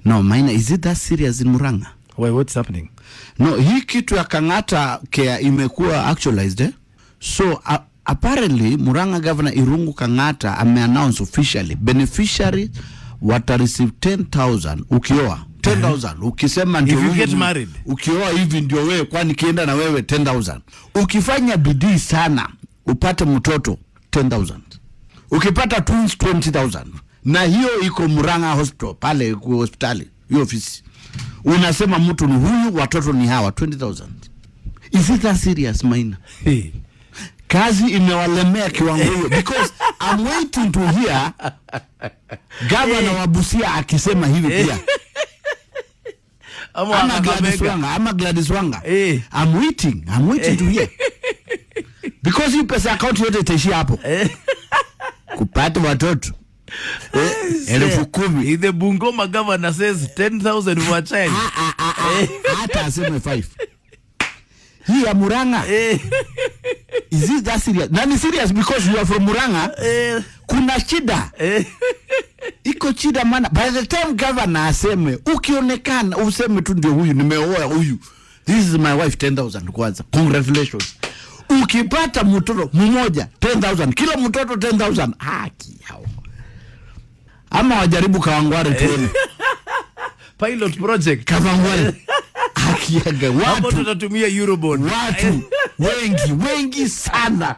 No, Maina, is it that serious in Murang'a? Why, what's happening? No, hii kitu ya Kang'ata care imekuwa actualized, eh? So apparently Murang'a Governor Irungu Kang'ata ame-announce officially beneficiary wata receive 10,000 ukioa 10,000 ukisema ndio if you get married, ukioa hivi ndio wewe, kwani kienda na wewe 10,000. Ukifanya bidii sana upate mtoto 10,000. Ukipata twins 20,000. Na hiyo iko Murang'a Hospital pale hospitali hiyo ofisi. Unasema mtu ni huyu, watoto ni hawa 20,000. Is it that serious, Maina? Hey. Kazi imewalemea kiwango hiyo because I'm waiting to hear Governor wa Busia akisema hivi pia. Ama Gladys Wanga. Hey. I'm waiting to hear. Because hii pesa account yote itaishia hapo. Kupata watoto. 10,000. If the Bungoma governor says 10,000 for a child. Hata aseme 5. Hii ya Murang'a. Is it that serious? Nani serious because you are from Murang'a? Kuna shida. Iko shida maana by the time governor aseme, ukionekana useme tu ndio huyu nimeoa huyu. This is my wife 10,000 kwanza. Congratulations. Ukipata mtoto mmoja 10,000, kila mtoto 10,000. Haki yao. Ama wajaribu Kawangware tuone. Pilot project Kawangware. Haki yaga watu. Hapo tutatumia Eurobond. Watu wengi sana.